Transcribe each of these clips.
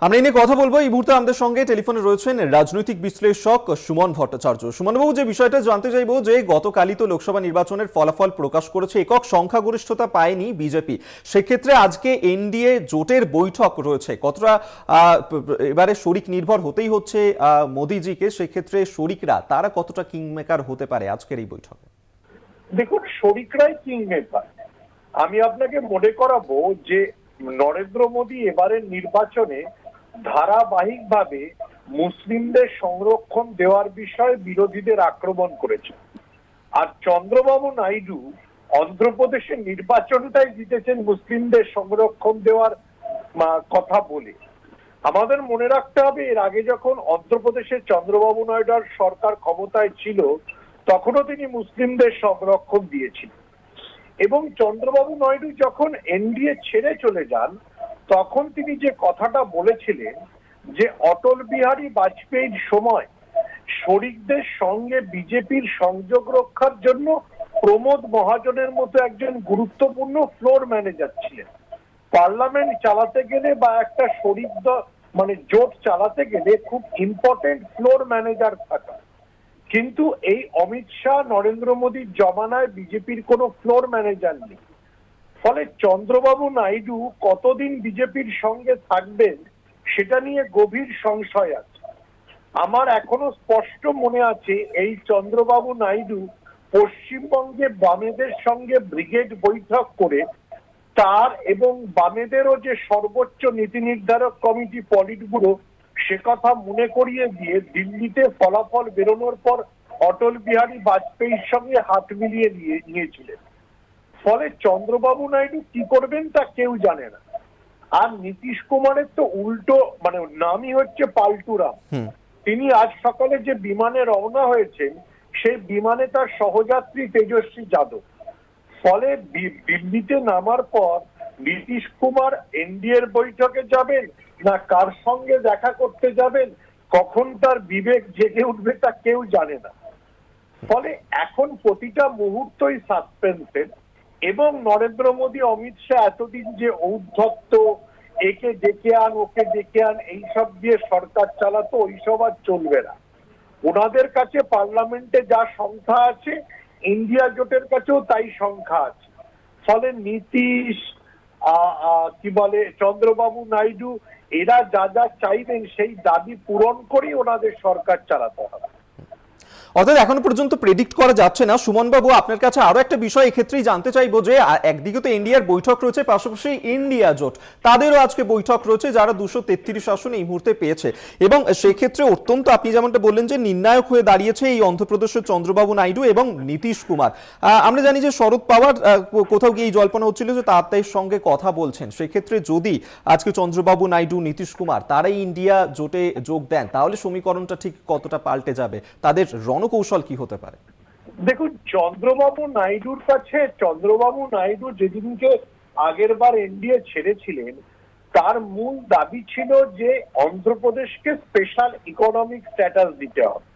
আমরা এই নিয়ে কথা বলবো। এই মুহূর্তে আমাদের সঙ্গে টেলিফোনে রয়েছেন রাজনৈতিক বিশ্লেষক সুমন ভট্টাচার্য। সুমনবাবু, যে বিষয়টা জানতে চাইবো যে গতকালই তো লোকসভা নির্বাচনের ফলাফল প্রকাশ করেছে, একক সংখ্যাগরিষ্ঠতা পায়নি বিজেপি। সেক্ষেত্রে আজকে এনডিএ জোটের বৈঠক রয়েছে, কতটা এবারে শরিক নির্ভর হতেই হচ্ছে মোদিজিকে, সেক্ষেত্রে শরিকরা তারা কতটা কিংমেকার হতে পারে আজকের এই বৈঠকে? দেখুন, শরিকরাই কিংমেকার। আমি আপনাকে মনে করাবো যে নরেন্দ্র মোদী এবারের নির্বাচনে ধারাবাহিকভাবে মুসলিমদের সংরক্ষণ দেওয়ার বিষয়ে বিরোধীদের আক্রমণ করেছে। আর চন্দ্রবাবু নাইডু অন্ধ্রপ্রদেশের নির্বাচনটাই জিতেছেন মুসলিমদের সংরক্ষণ দেওয়ার কথা বলে। আমাদের মনে রাখতে হবে, এর আগে যখন অন্ধ্রপ্রদেশের চন্দ্রবাবু নাইডুর সরকার ক্ষমতায় ছিল তখনও তিনি মুসলিমদের সংরক্ষণ দিয়েছিলেন। এবং চন্দ্রবাবু নাইডু যখন এনডিএ ছেড়ে চলে যান তখন তিনি যে কথাটা বলেছিলেন যে অটল বিহারী বাজপেয়ীর সময় শরিকদের সঙ্গে বিজেপির সংযোগ রক্ষার জন্য প্রমোদ মহাজনের মতো একজন গুরুত্বপূর্ণ ফ্লোর ম্যানেজার ছিলেন। পার্লামেন্ট চালাতে গেলে বা একটা শরিক জোট চালাতে গেলে খুব ইম্পর্টেন্ট ফ্লোর ম্যানেজার থাকা। কিন্তু এই অমিত শাহ নরেন্দ্র মোদীর জমানায় বিজেপির কোনো ফ্লোর ম্যানেজার নেই। ফলে চন্দ্রবাবু নাইডু কতদিন বিজেপির সঙ্গে থাকবেন সেটা নিয়ে গভীর সংশয় আছে। আমার এখনো স্পষ্ট মনে আছে, এই চন্দ্রবাবু নাইডু পশ্চিমবঙ্গে বামেদের সঙ্গে ব্রিগেড বৈঠক করে তার এবং বামেদেরও যে সর্বোচ্চ নীতি নির্ধারক কমিটি পলিট ব্যুরো, সে কথা মনে করিয়ে দিয়ে দিল্লিতে ফলাফল বেরোনোর পর অটল বিহারী বাজপেয়ীর সঙ্গে হাত মিলিয়ে নিয়েছিলেন। ফলে চন্দ্রবাবু নাইডু কি করবেন তা কেউ জানে না। আর নীতিশ কুমারের তো উল্টো, নামই হচ্ছে পাল্টুরাম। তিনি আজ সকালে যে বিমানে রওনা হয়েছেন সেই বিমানে তার সহযাত্রী তেজস্বী যাদব। ফলে দিল্লিতে নামার পর নীতিশ কুমার এনডিএর বৈঠকে যাবেন না কার সঙ্গে দেখা করতে যাবেন, কখন তার বিবেক জেগে উঠবে তা কেউ জানে না। ফলে এখন প্রতিটা মুহূর্তই সাসপেন্সের। এবং নরেন্দ্র মোদী অমিত শাহ এতদিন যে ঔদ্ধত্য, একে ডেকে আন ওকে ডেকে আন, এইসব দিয়ে সরকার চালাতো, ওইসব আর চলবে না। ওনাদের কাছে পার্লামেন্টে যা সংখ্যা আছে ইন্ডিয়া জোটের কাছেও তাই সংখ্যা আছে। ফলে নীতিশ চন্দ্রবাবু নাইডু এরা যা যা চাইবেন সেই দাবি পূরণ করেই ওনাদের সরকার চালাতে হবে। অর্থাৎ এখনো পর্যন্ত প্রেডিক্ট করা যাচ্ছে না। সুমন বাবু, আপনার কাছে আরো একটা বিষয় এক্ষেত্রেই জানতে চাইবো যে একদিকে তো ইন্ডিয়ার বৈঠক রয়েছে, পাশাপাশি ইন্ডিয়া জোট তাদেরও আজকে বৈঠক রয়েছে, যারা 233 আসন এই মুহূর্তে পেয়েছে। এবং সেক্ষেত্রে অত্যন্ত আপনি যেমনটা বললেন যে নির্ণায়ক হয়ে দাঁড়িয়েছে এই অন্ধ্রপ্রদেশের চন্দ্রবাবু নাইডু এবং নীতিশ কুমার। আমরা জানি যে শরদ পাওয়ার কোথাও গিয়ে এই জল্পনা হচ্ছিল যে তাদের সঙ্গে কথা বলছেন। সেক্ষেত্রে যদি আজকে চন্দ্রবাবু নাইডু, নীতিশ কুমার তারাই ইন্ডিয়া জোটে যোগ দেন, তাহলে সমীকরণটা ঠিক কতটা পাল্টে যাবে, তাদের কৌশল কি হতে পারে? দেখুন, চন্দ্রবাবু নাইডু যেদিনকে আগের বার এনডিএ ছেড়েছিলেন তার মূল দাবি ছিল যে অন্ধ্রপ্রদেশকে স্পেশাল ইকোনমিক স্ট্যাটাস দিতে হবে,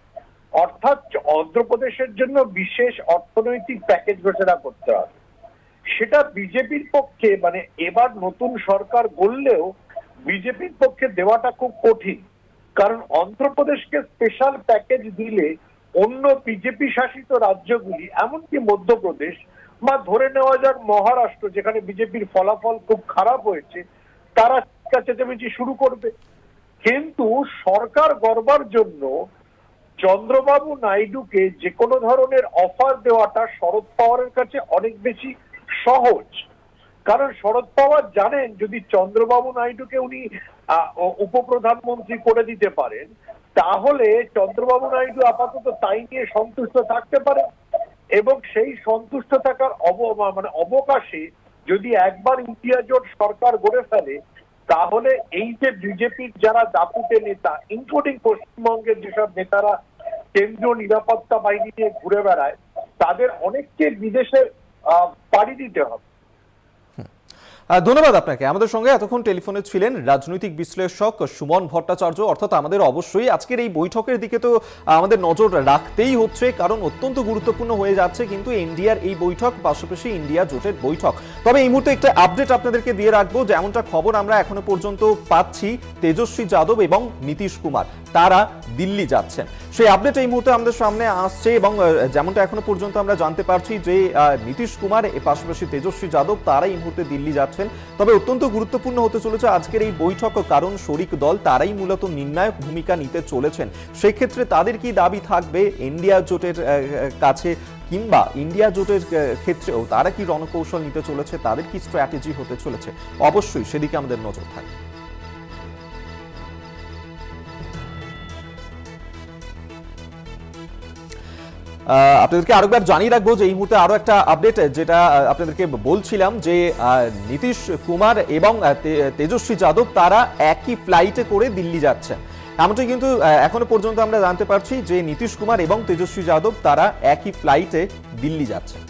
অর্থাৎ অন্ধ্রপ্রদেশের জন্য বিশেষ অর্থনৈতিক প্যাকেজ ঘোষণা করতে হবে। সেটা বিজেপির পক্ষে এবার নতুন সরকার গড়লেও বিজেপির পক্ষে দেওয়াটা খুব কঠিন। কারণ অন্ধ্রপ্রদেশকে স্পেশাল প্যাকেজ দিলে অন্য বিজেপি শাসিত রাজ্যগুলি, এমনকি মধ্যপ্রদেশ বা ধরে নেওয়া যাক মহারাষ্ট্র, যেখানে বিজেপির ফলাফল খুব খারাপ হয়েছে, তারা চেঁচামেচি শুরু করবে। কিন্তু সরকার গড়বার জন্য চন্দ্রবাবু নাইডুকে যে কোনো ধরনের অফার দেওয়াটা শরদ পাওয়ারের কাছে অনেক বেশি সহজ। কারণ শরদ পাওয়ার জানেন যদি চন্দ্রবাবু নাইডুকে উনি উপপ্রধানমন্ত্রী করে দিতে পারেন তাহলে চন্দ্রবাবু নাইডু আপাতত তাই নিয়ে সন্তুষ্ট থাকতে পারে। এবং সেই সন্তুষ্ট থাকার অবকাশে যদি একবার ইন্ডিয়া জোট সরকার গড়ে ফেলে তাহলে এই যে বিজেপির যারা দাপুটে নেতা, ইনক্লুডিং পশ্চিমবঙ্গের যেসব নেতারা কেন্দ্রীয় নিরাপত্তা বাহিনী নিয়ে ঘুরে বেড়ায়, তাদের অনেককে বিদেশে পাড়ি দিতে হবে। ধন্যবাদ আপনাকে। আমাদের সঙ্গে এতক্ষণ টেলিফোনে ছিলেন রাজনৈতিক বিশ্লেষক সুমন ভট্টাচার্য। অর্থাৎ আমাদের অবশ্যই আজকের এই বৈঠকের দিকে তো আমাদের নজর রাখতেই হচ্ছে, কারণ অত্যন্ত গুরুত্বপূর্ণ হয়ে যাচ্ছে কিন্তু এনডিআর এই বৈঠক, পাশাপাশি ইন্ডিয়া জোটের বৈঠক। তবে এই মুহূর্তে একটা আপডেট আপনাদেরকে দিয়ে রাখবো, যেমনটা খবর আমরা এখনো পর্যন্ত পাচ্ছি, তেজস্বী যাদব এবং নীতিশ কুমার তারা দিল্লি যাচ্ছেন। সেই আপডেট এই মুহূর্তে আমাদের সামনে আসছে এবং যেমনটা এখনো পর্যন্ত আমরা জানতে পারছি যে নীতিশ কুমার পাশাপাশি তেজস্বী যাদব তারা এই মুহূর্তে দিল্লি যাচ্ছেন। তবে অত্যন্ত গুরুত্বপূর্ণ হতে চলেছে আজকের এই বৈঠক, কারণ শরিক দল তারাই মূলত নির্ণায়ক ভূমিকা নিতে চলেছেন। সেক্ষেত্রে তাদের কি দাবি থাকবে ইন্ডিয়া জোটের কাছে, কিংবা ইন্ডিয়া জোটের ক্ষেত্রেও তারা কি রণকৌশল নিতে চলেছে, তাদের কি স্ট্র্যাটেজি হতে চলেছে, অবশ্যই সেদিকে আমাদের নজর থাকবে। আপনাদেরকে আরেকবার জানিয়ে রাখবো যে এই মুহূর্তে আরো একটা আপডেট, যেটা আপনাদেরকে বলছিলাম যে নীতিশ কুমার এবং তেজস্বী যাদব তারা একই ফ্লাইটে করে দিল্লি যাচ্ছেন। এমনটাই কিন্তু এখনো পর্যন্ত আমরা জানতে পারছি যে নীতিশ কুমার এবং তেজস্বী যাদব তারা একই ফ্লাইটে দিল্লি যাচ্ছেন।